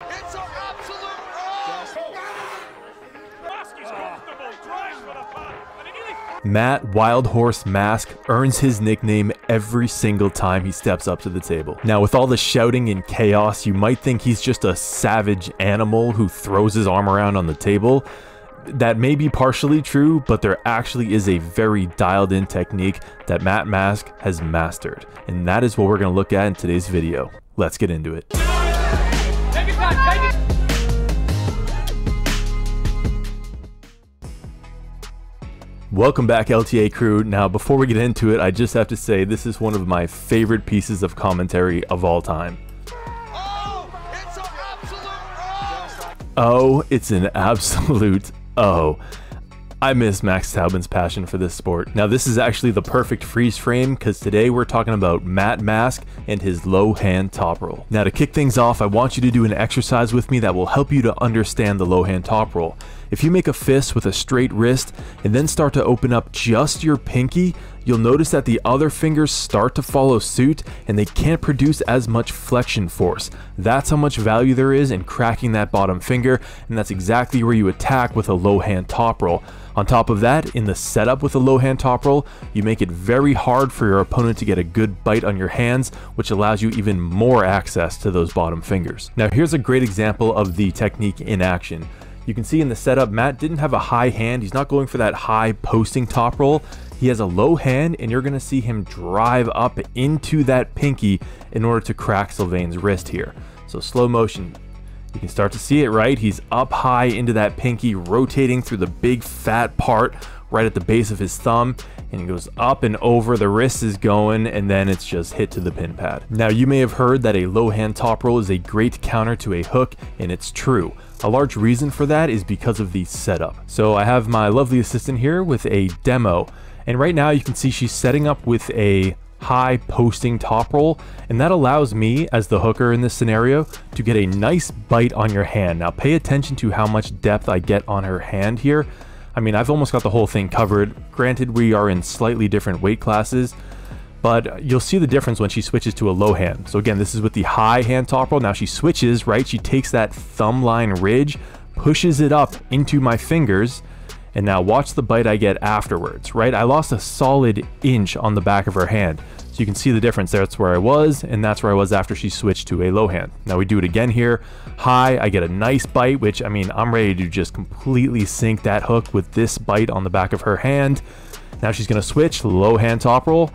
It's an absolute Matt Wild Horse Mask earns his nickname every single time he steps up to the table. Now, with all the shouting and chaos, you might think he's just a savage animal who throws his arm around on the table. That may be partially true, but there actually is a very dialed in technique that Matt Mask has mastered. And that is what we're going to look at in today's video. Let's get into it. Welcome back, LTA crew. Now, before we get into it, I just have to say this is one of my favorite pieces of commentary of all time. Oh, it's an absolute oh. I miss Max Taubman's passion for this sport. Now, this is actually the perfect freeze frame because today we're talking about Matt Mask and his low hand top roll. Now, to kick things off, I want you to do an exercise with me that will help you to understand the low hand top roll. If you make a fist with a straight wrist and then start to open up just your pinky, you'll notice that the other fingers start to follow suit and they can't produce as much flexion force. That's how much value there is in cracking that bottom finger, and that's exactly where you attack with a low hand top roll. On top of that, in the setup with a low hand top roll, you make it very hard for your opponent to get a good bite on your hands, which allows you even more access to those bottom fingers. Now, here's a great example of the technique in action. You can see in the setup, Matt didn't have a high hand. He's not going for that high posting top roll. He has a low hand, and you're going to see him drive up into that pinky in order to crack Sylvain's wrist here. So slow motion. You can start to see it, right? He's up high into that pinky, rotating through the big fat part right at the base of his thumb, and he goes up and over, the wrist is going, and then it's just hit to the pin pad. Now, you may have heard that a low hand top roll is a great counter to a hook, and it's true. A large reason for that is because of the setup. So I have my lovely assistant here with a demo, and right now you can see she's setting up with a high posting top roll, and that allows me as the hooker in this scenario to get a nice bite on your hand. Now pay attention to how much depth I get on her hand here. I mean, I've almost got the whole thing covered. Granted, we are in slightly different weight classes, but you'll see the difference when she switches to a low hand. So again, this is with the high hand top roll. Now she switches, right? She takes that thumb line ridge, pushes it up into my fingers, and now watch the bite I get afterwards, right? I lost a solid inch on the back of her hand. So you can see the difference there. That's where I was, and that's where I was after she switched to a low hand. Now we do it again here. High, I get a nice bite, which, I mean, I'm ready to just completely sink that hook with this bite on the back of her hand. Now she's gonna switch, low hand top roll.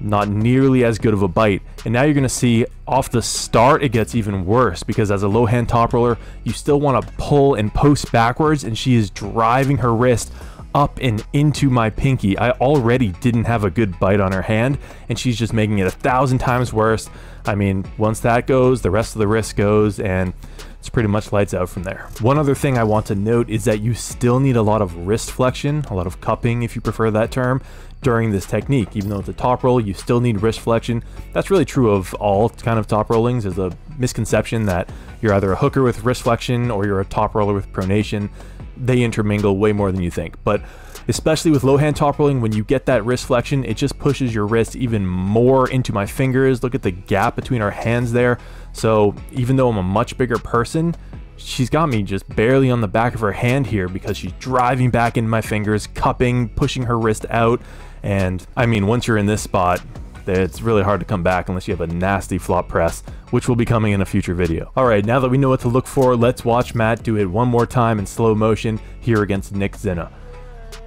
Not nearly as good of a bite, and now you're gonna see off the start it gets even worse, because as a low hand top roller you still want to pull and post backwards, and she is driving her wrist up and into my pinky. I already didn't have a good bite on her hand, and she's just making it 1,000 times worse. I mean, once that goes, the rest of the wrist goes, and it's pretty much lights out from there. One other thing I want to note is that you still need a lot of wrist flexion, a lot of cupping if you prefer that term, during this technique. Even though it's a top roll, you still need wrist flexion. That's really true of all kind of top rollings. There's a misconception that you're either a hooker with wrist flexion or you're a top roller with pronation. They intermingle way more than you think, but especially with low hand top rolling, when you get that wrist flexion, it just pushes your wrist even more into my fingers. Look at the gap between our hands there. So even though I'm a much bigger person, she's got me just barely on the back of her hand here because she's driving back into my fingers, cupping, pushing her wrist out. And I mean, once you're in this spot, it's really hard to come back unless you have a nasty flop press, which will be coming in a future video. All right, now that we know what to look for, let's watch Matt do it one more time in slow motion here against Nick Zinna.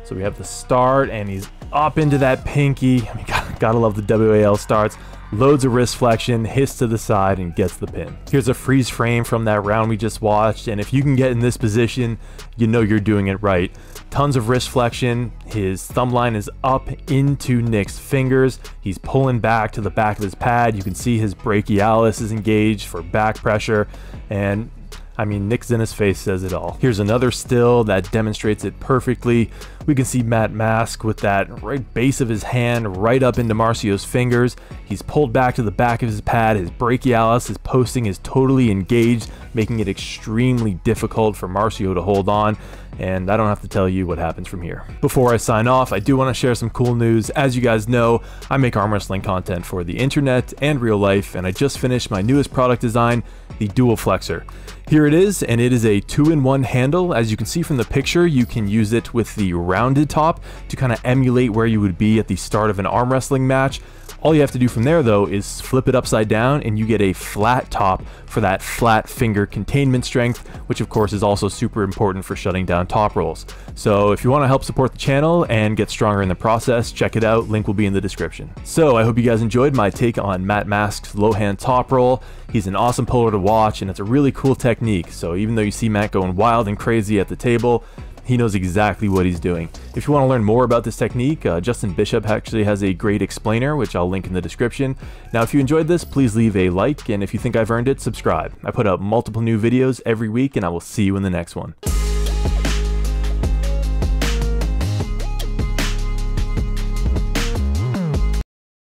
So we have the start, and he's up into that pinky. I mean, gotta love the WAL starts. Loads of wrist flexion, hits to the side, and gets the pin. Here's a freeze frame from that round we just watched, and if you can get in this position, you know you're doing it right. Tons of wrist flexion. His thumb line is up into Nick's fingers. He's pulling back to the back of his pad. You can see his brachialis is engaged for back pressure, and I mean, Nick Zinna's face says it all. Here's another still that demonstrates it perfectly. We can see Matt Mask with that right base of his hand right up into Marcio's fingers. He's pulled back to the back of his pad. His brachialis, his posting is totally engaged, making it extremely difficult for Marcio to hold on. And I don't have to tell you what happens from here. Before I sign off, I do want to share some cool news. As you guys know, I make arm wrestling content for the internet and real life, and I just finished my newest product design, the dual flexor. Here it is, and it is a 2-in-1 handle. As you can see from the picture, you can use it with the rounded top to kind of emulate where you would be at the start of an arm wrestling match. All you have to do from there though is flip it upside down and you get a flat top for that flat finger containment strength, which of course is also super important for shutting down top rolls. So if you want to help support the channel and get stronger in the process, check it out, link will be in the description. So I hope you guys enjoyed my take on Matt Mask's low hand top roll. He's an awesome puller to watch and it's a really cool technique, so even though you see Matt going wild and crazy at the table, he knows exactly what he's doing. If you want to learn more about this technique, Justin Bishop actually has a great explainer, which I'll link in the description. Now, if you enjoyed this, please leave a like, and if you think I've earned it, subscribe. I put out multiple new videos every week, and I will see you in the next one.